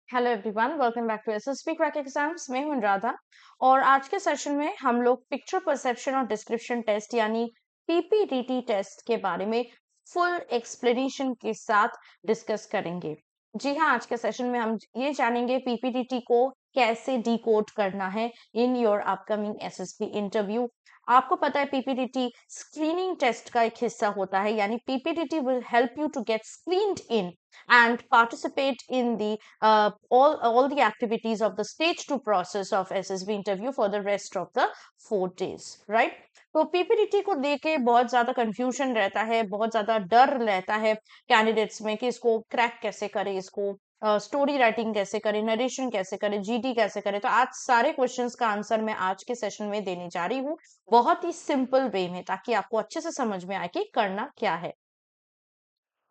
Hello everyone, welcome back to SSB crack exams. मैं हूं अनुराधा और आज के सेशन में हम लोग पिक्चर परसेप्शन और डिस्क्रिप्शन टेस्ट यानी पीपीडीटी टेस्ट के बारे में फुल एक्सप्लेनेशन के साथ डिस्कस करेंगे। जी हाँ, आज के सेशन में हम ये जानेंगे पीपीडीटी को कैसे डिकोड करना है in your upcoming SSB interview. आपको पता है पीपीडीटी स्क्रीनिंग टेस्ट का एक हिस्सा होता है, यानी PPDT will help you to get screened in and participate in the all the activities of the stage 2 process of SSB interview for the rest of the 4 days, right? तो PPDT को लेके बहुत ज्यादा कंफ्यूजन रहता है, बहुत ज्यादा डर रहता है कैंडिडेट्स में कि इसको क्रैक कैसे करें, इसको स्टोरी राइटिंग कैसे करें, नरेशन कैसे करें, जीटी कैसे करें। तो आज सारे क्वेश्चंस का आंसर मैं आज के सेशन में देने जा रही हूँ, बहुत ही सिंपल वे में, ताकि आपको अच्छे से समझ में आए कि करना क्या है।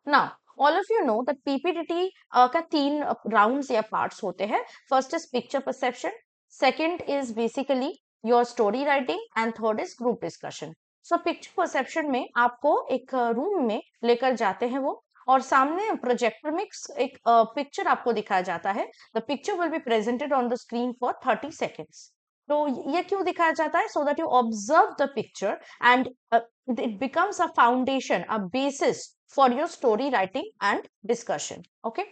Now, all of you know that PPTT का तीन राउंड्स या पार्ट्स होते हैं। First is picture perception, second is basically your story writing and third is group discussion. So picture perception में आपको एक रूम में लेकर जाते हैं वो, और सामने प्रोजेक्टर में एक पिक्चर आपको दिखाया जाता है। The picture will be presented on the screen for 30 seconds. तो ये क्यों दिखाया जाता है? So that you observe the picture and it becomes a foundation, a basis for your story writing and discussion. Okay.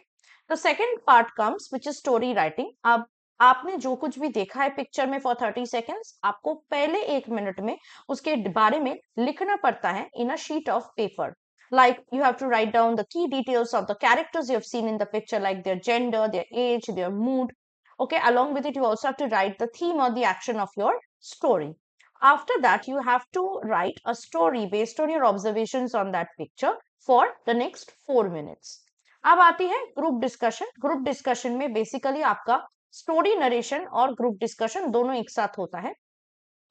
The second part comes, which is story writing. अब आपने जो कुछ भी देखा है पिक्चर में फॉर 30 सेकेंड्स, आपको पहले 1 मिनट में उसके बारे में लिखना पड़ता है in a sheet of paper. Like you have to write down the key details of the characters you have seen in the picture, like their gender, their age, their mood. Okay, along with it, you also have to write the theme or the action of your story. After that, you have to write a story based on your observations on that picture for the next 4 minutes. अब आती है group discussion. Group discussion में basically आपका story narration और group discussion दोनों एक साथ होता है।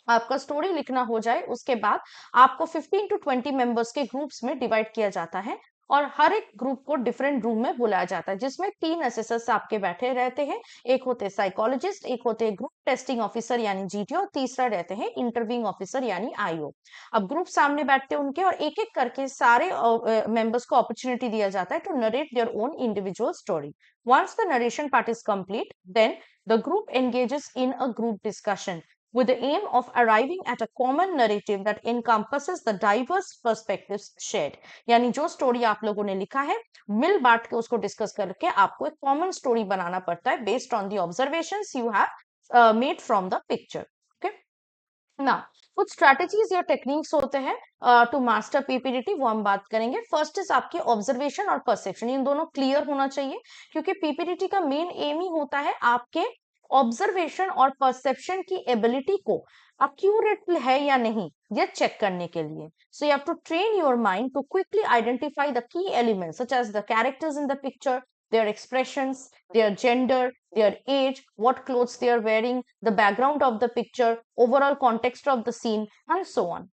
आपका स्टोरी लिखना हो जाए उसके बाद आपको 15 to 20 मेंबर्स के ग्रुप्स में डिवाइड किया जाता है, और हर एक ग्रुप को डिफरेंट रूम में बुलाया जाता है, जिसमें 3 असेसर्स आपके बैठे रहते हैं। एक होते हैं साइकोलॉजिस्ट, एक होते हैं ग्रुप टेस्टिंग ऑफिसर यानी जीटी, और तीसरा रहते हैं इंटरव्यूइंग ऑफिसर यानी आईओ। अब ग्रुप सामने बैठते हैं उनके, और एक एक करके सारे मेंबर्स को अपॉर्चुनिटी दिया जाता है to narrate their own individual story. Once the narration part is complete, then the group engages in a group discussion with the aim of arriving at a common narrative that encompasses the diverse perspectives shared. यानी जो story आप लोगों ने लिखा है, मिल बांट के उसको डिस्कस करके आपको एक कॉमन स्टोरी बनाना पड़ता है based on the observations you have made from the picture. Okay, ना कुछ स्ट्रैटेजीज या टेक्निक्स होते हैं टू मास्टर पीपीडीटी, वो हम बात करेंगे। फर्स्ट इज आपके ऑब्जर्वेशन और परसेप्शन, इन दोनों क्लियर होना चाहिए, क्योंकि पीपीडीटी का मेन एम ही होता है आपके ऑब्जर्वेशन और परसेप्शन की एबिलिटी को अक्यूरेट है या नहीं ये चेक करने के लिए। So you have to train your mind to quickly identify the key elements such as the characters in the picture, their expressions, their gender, their age, what clothes they are wearing, the background of the picture, overall context of the scene, and so on.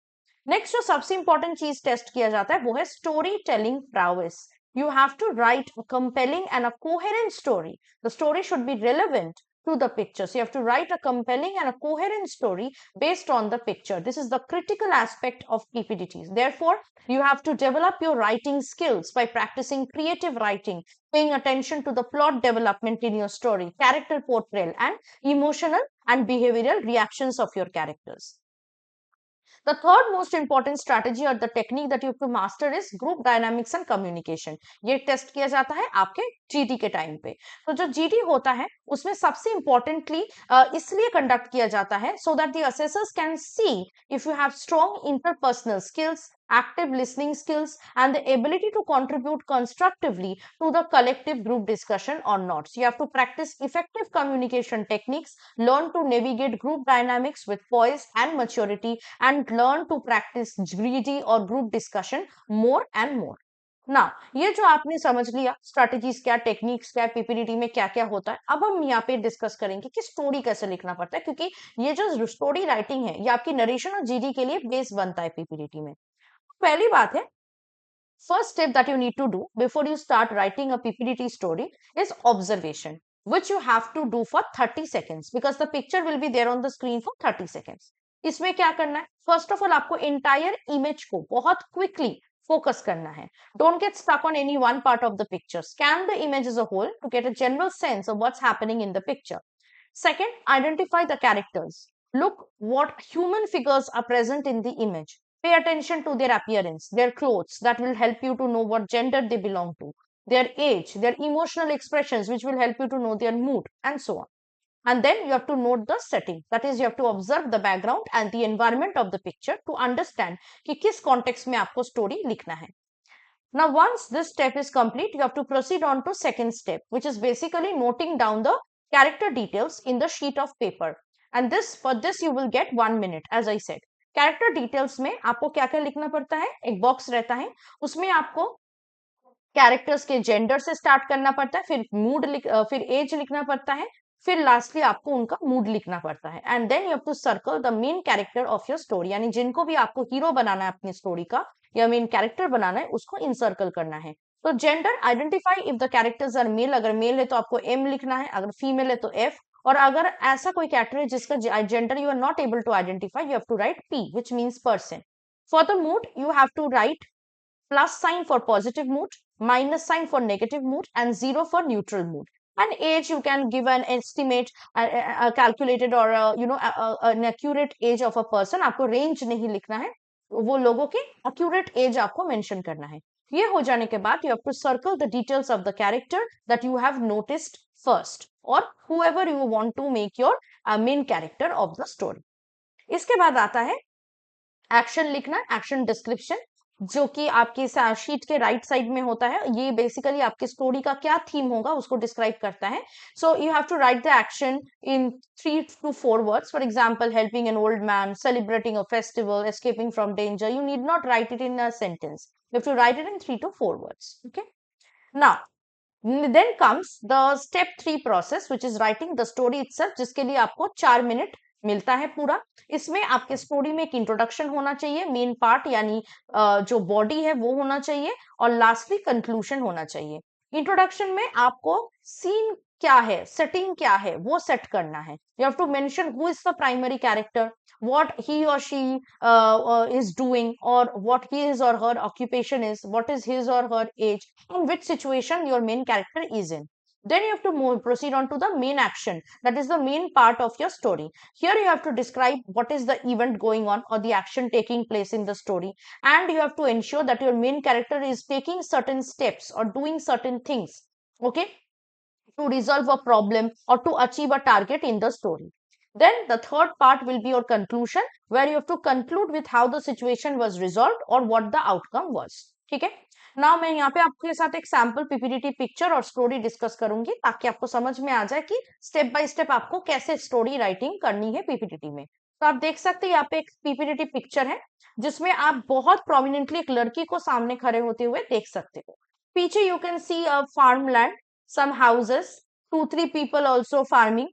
Next जो सबसे important चीज test किया जाता है वो है story telling prowess. You have to write a compelling and a coherent story. The story should be relevant to the picture. So you have to write a compelling and a coherent story based on the picture. This is the critical aspect of PPDTs. Therefore, you have to develop your writing skills by practicing creative writing, paying attention to the plot development in your story, character portrayal, and emotional and behavioral reactions of your characters. The third most important strategy or the technique that you have to master is group dynamics and communication. ये test किया जाता है आपके GT के time पे। तो जो GT होता है उसमें सबसे इम्पोर्टेंटली इसलिए कंडक्ट किया जाता है so that the assessors can see if you have strong interpersonal skills, active listening skills, and the ability to contribute constructively to the collective group discussion or not. So you have to practice effective communication techniques, learn to navigate group dynamics with poise and maturity, and learn to practice greedy or group discussion more and more. ना ये जो आपने समझ लिया strategies क्या, techniques क्या, PPDT में क्या क्या होता है, अब हम यहाँ पे डिस्कस करेंगे कि स्टोरी कैसे लिखना पड़ता है, क्योंकि ये जो स्टोरी राइटिंग है ये आपकी नरेशन और जीडी के लिए बेस बनता है पीपीडीटी में। पहली बात है, first step that you need to do before you start writing a PPDT story is observation, which you have to do for 30 seconds because the picture will be there on the screen for 30 seconds. इसमें क्या करना है? First of all आपको entire image को बहुत quickly focus करना है. Don't get stuck on any one part of the picture. Scan the image as a whole to get a general sense of what's happening in the picture. Second, identify the characters. Look what human figures are present in the image. Pay attention to their appearance, their clothes, that will help you to know what gender they belong to, their age, their emotional expressions, which will help you to know their mood, and so on. And then you have to note the setting. That is, you have to observe the background and the environment of the picture to understand कि किस context में आपको story लिखना है. Now, once this step is complete, you have to proceed on to second step, which is basically noting down the character details in the sheet of paper. And for this you will get 1 minute, as I said. Character details में आपको क्या क्या लिखना पड़ता है? एक box रहता है, उसमें आपको कैरेक्टर्स के जेंडर से स्टार्ट करना पड़ता है, फिर एज लिखना पड़ता है, फिर लास्टली आपको उनका मूड लिखना पड़ता है. And then you have to circle the main character of your story, यानी जिनको भी आपको हीरो बनाना है अपनी स्टोरी का या मेन कैरेक्टर बनाना है, उसको इनसर्कल करना है. तो gender, identify if the characters are male. अगर मेल है तो आपको एम लिखना है, अगर फीमेल है तो एफ, और अगर ऐसा कोई कैरेक्टर है जिसका gender you are not able to identify, you have to write P, which means person. For the mood you have to write plus sign for positive mood, minus sign for negative mood, and 0 for neutral mood. And age, you can give an estimate, a calculated or an accurate age of a person. आपको range नहीं लिखना है, वो लोगों की accurate age आपको mention करना है. ये हो जाने के बाद you have to circle the details of the character that you have noticed first, or whoever you want to make your main character of the story. इसके बाद आता है एक्शन लिखना, एक्शन डिस्क्रिप्शन, जो कि आपकी शीट के राइट साइड में होता है. ये बेसिकली आपकी स्टोरी का क्या थीम होगा उसको डिस्क्राइब करता है. So you have to write the action in 3 to 4 words. For example, helping an old man, celebrating a festival, escaping from danger. You need not write it in a sentence, you have to write it in 3 to 4 words. Okay, now then comes the step 3 process, which is writing the story itself, जिसके लिए आपको 4 minute मिलता है पूरा. इसमें आपके story में एक इंट्रोडक्शन होना चाहिए, मेन पार्ट यानी जो बॉडी है वो होना चाहिए, और लास्टली कंक्लूजन होना चाहिए. इंट्रोडक्शन में आपको सीन क्या है, सेटिंग क्या है, वो सेट करना है. You have to mention who is the primary character, what he or she is doing, or what his or her occupation is, what is his or her age, in which situation your main character is in. Then you have to proceed on to the main action, that is the main part of your story. Here you have to describe what is the event going on or the action taking place in the story, and you have to ensure that your main character is taking certain steps or doing certain things, okay, to resolve a problem or to achieve a target in the story. Then the third part will be your conclusion, where you have to conclude with how the situation was resolved or what the outcome was. ठीक है. Now मैं यहाँ पे आपके साथ एक sample PPT picture और story discuss करूंगी, ताकि आपको समझ में आ जाए कि स्टेप बाय स्टेप आपको कैसे स्टोरी राइटिंग करनी है पीपीटी में. तो आप देख सकते हैं यहाँ पे एक पीपीटी पिक्चर है, जिसमें आप बहुत प्रोमिनेंटली एक लड़की को सामने खड़े होते हुए देख सकते हो. पीछे you can see a farm land, some houses, 2-3 people also farming.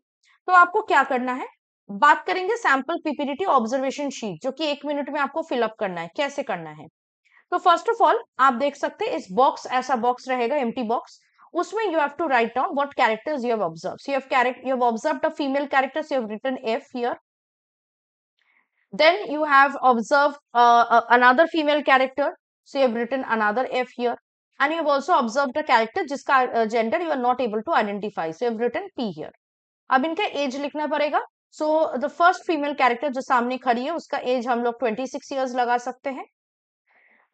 तो आपको क्या करना है, बात करेंगे सैंपल पीपीटी ऑब्जर्वेशन शीट, जो कि 1 मिनट में आपको फिलअप करना है. कैसे करना है, तो फर्स्ट ऑफ ऑल आप देख सकते हैं इस बॉक्स, ऐसा बॉक्स रहेगा, एम्प्टी बॉक्स. उसमें you have to write down what characters you have observed. You have observed a female character, so you have written F here. Then you have observed another female character, so you have written another F here. And you have also observed a character जिसका gender you are not able to identify, so you have written P here. अब इनका as लिखना पड़ेगा. So the first female character जो सामने खड़ी है, उसका एज हम लोग 26 ईयर्स लगा सकते हैं.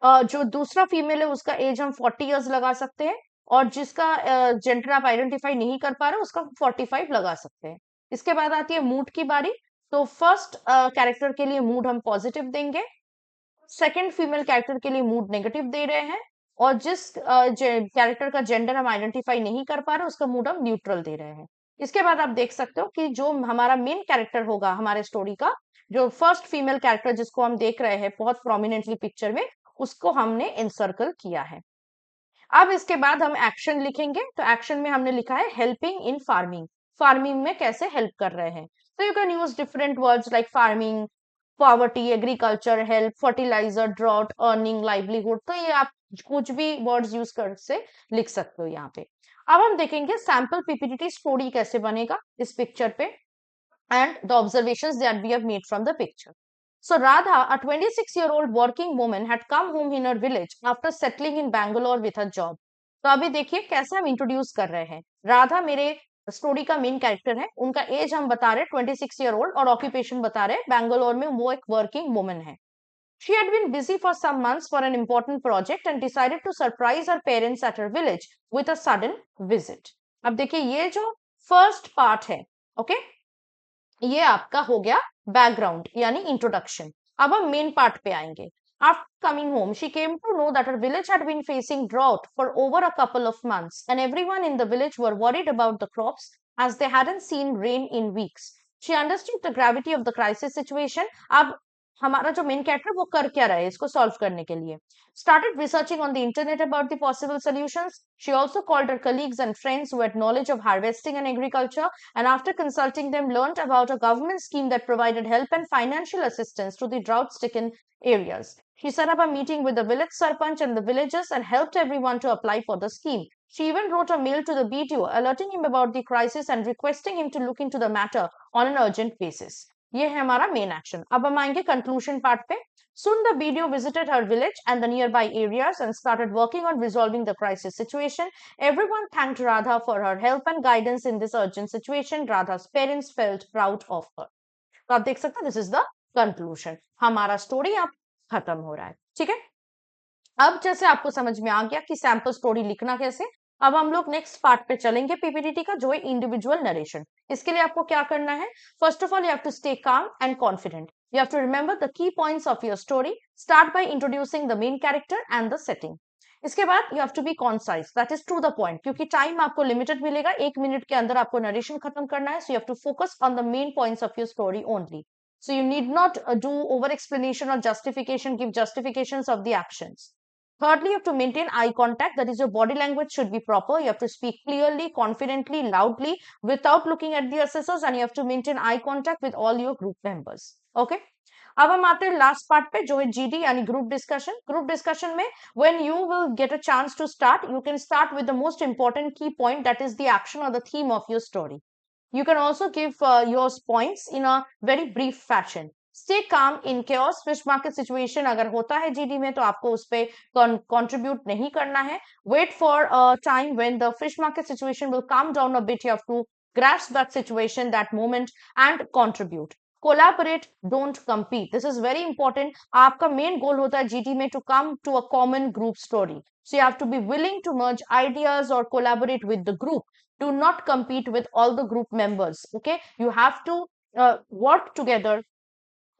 जो दूसरा फीमेल है उसका एज हम 40 ईयर्स लगा सकते हैं, और जिसका जेंडर आप आइडेंटिफाई नहीं कर पा रहे उसका 45 लगा सकते हैं. इसके बाद आती है मूड की बारी. तो फर्स्ट कैरेक्टर के लिए मूड हम पॉजिटिव देंगे, सेकंड फीमेल कैरेक्टर के लिए मूड नेगेटिव दे रहे हैं, और जिस कैरेक्टर का जेंडर हम आइडेंटिफाई नहीं कर पा रहे उसका मूड हम न्यूट्रल दे रहे हैं. इसके बाद आप देख सकते हो कि जो हमारा मेन कैरेक्टर होगा हमारे स्टोरी का, जो फर्स्ट फीमेल कैरेक्टर जिसको हम देख रहे हैं बहुत प्रोमिनेंटली पिक्चर में, उसको हमने इनसर्कल किया है. अब इसके बाद हम एक्शन लिखेंगे. तो एक्शन में हमने लिखा है हेल्पिंग इन फार्मिंग. फार्मिंग में कैसे हेल्प कर रहे हैं. So you can use different words like farming, poverty, agriculture, help, fertilizer, drought, earning, livelihood. तो ये आप कुछ भी words यूज कर से लिख सकते हो यहाँ पे. अब हम देखेंगे सैंपल पीपीटी स्टोरी कैसे बनेगा इस पिक्चर पे, and the observations that we have made from the picture. So Radha, a 26-year-old working woman, had come home in her village after settling in Bangalore with her job. तो अभी देखिए कैसे हम introduce कर रहे हैं। राधा मेरे स्टोरी का मेन कैरेक्टर है, उनका एज हम बता रहे 26-year-old और ऑक्यूपेशन बता रहे बैंगलोर में वो एक वर्किंग वुमन है। She had been busy for some months for an important project and decided to surprise her parents at her village with a sudden visit. अब देखिए ये जो फर्स्ट पार्ट है, ओके, ये आपका हो गया बैकग्राउंड यानी इंट्रोडक्शन। अब हम मेन पार्ट पे आएंगे। After coming home, she came to know that her village had been facing drought for over a couple of months, and everyone in the village were worried about the crops as they hadn't seen rain in weeks. She understood the gravity of the crisis situation. अब हमारा जो main character वो कर क्या रहा है इसको solve करने के लिए। Started researching on the internet about the possible solutions. She also called her colleagues and friends who had knowledge of harvesting and agriculture, and after consulting them, learned about a government scheme that provided help and financial assistance to the drought-stricken areas. She set up a meeting with the village sarpanch and the villagers and helped everyone to apply for the scheme. She even wrote a mail to the BDO alerting him about the crisis and requesting him to look into the matter on an urgent basis. ये है हमारा main action. अब हम आएंगे conclusion part पे। Soon the BDO visited her village and the nearby areas and started working on resolving the crisis situation. Everyone thanked Radha for her help and guidance in this urgent situation. Radha's parents felt proud of her. तो आप देख सकते हैं this is the conclusion. हमारा story अब खत्म हो रहा है, ठीक है। अब जैसे आपको समझ में आ गया कि सैंपल स्टोरी लिखना कैसे, अब हम लोग नेक्स्ट पार्ट पे चलेंगे पीपीटीटी का, जो है इंडिविजुअल नरेशन। इसके लिए आपको क्या करना है, first of all you have to stay calm and confident. You have to remember the key points of your story, start by introducing the main character and the setting. इसके बाद you have to be concise, that is to the point, क्योंकि time आपको limited मिलेगा, 1 minute के अंदर आपको narration खत्म करना है। So you have to focus on the main points of your story only. So you need not do over explanation or justification, give justifications of the actions. Thirdly, you have to maintain eye contact. That is, your body language should be proper. You have to speak clearly, confidently, loudly, without looking at the assessors, and you have to maintain eye contact with all your group members. Okay? अब हम आते हैं last part पे, जो है GD यानी group discussion. Group discussion में when you will get a chance to start, you can start with the most important key point, that is the action और the theme of your story. You can also give your points in a very brief fashion. Stay calm in chaos. Fish market situation अगर होता है GD में तो आपको उस पे contribute नहीं करना है. Wait for a time when the fish market situation will calm down a bit. You have to grasp that situation, that moment, and contribute. Collaborate, don't compete. This is very important. आपका main goal होता है GD में to come to a common group story. So you have to be willing to merge ideas or collaborate with the group. Do not compete with all the group members. Okay, you have to work together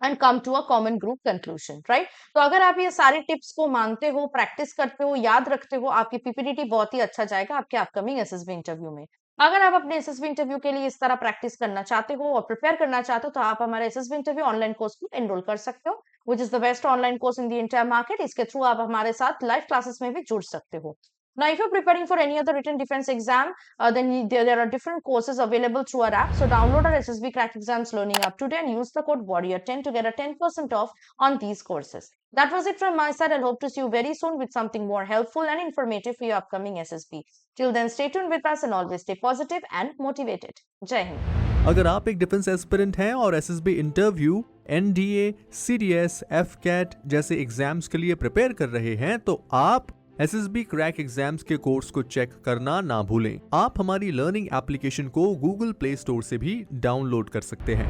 and come to a common group conclusion, right? तो अगर आप ये सारे tips को मानते हो, practice करते हो, याद रखते हो, आपकी पीपीटीटी बहुत ही अच्छा जाएगा आपके अपकमिंग एसएसबी इंटरव्यू में। अगर आप अपने एसएसबी इंटरव्यू के लिए इस तरह प्रैक्टिस करना चाहते हो और प्रिपेयर करना चाहते हो तो आप हमारे एसएसबी इंटरव्यू ऑनलाइन कोर्स में एनरोल कर सकते हो, which is the best online course in the entire market. इसके थ्रू आप हमारे साथ लाइव क्लासेस में भी जुड़ सकते हो। Now, if you're preparing for any other written defense exam, then there are different courses available through our app. So download our SSB Crack Exams Learning App today and use the code WARRIOR10 to get a 10% off on these courses. That was it from my side. I'll hope to see you very soon with something more helpful and informative for your upcoming SSB. Till then, stay tuned with us and always stay positive and motivated. Jai Hind. अगर आप एक defence aspirant हैं और SSB interview, NDA, CDS, AFCAT जैसे exams के लिए prepare कर रहे हैं तो आप एसएसबी क्रैक एग्जाम्स के कोर्स को चेक करना ना भूलें। आप हमारी लर्निंग एप्लीकेशन को गूगल प्ले स्टोर से भी डाउनलोड कर सकते हैं।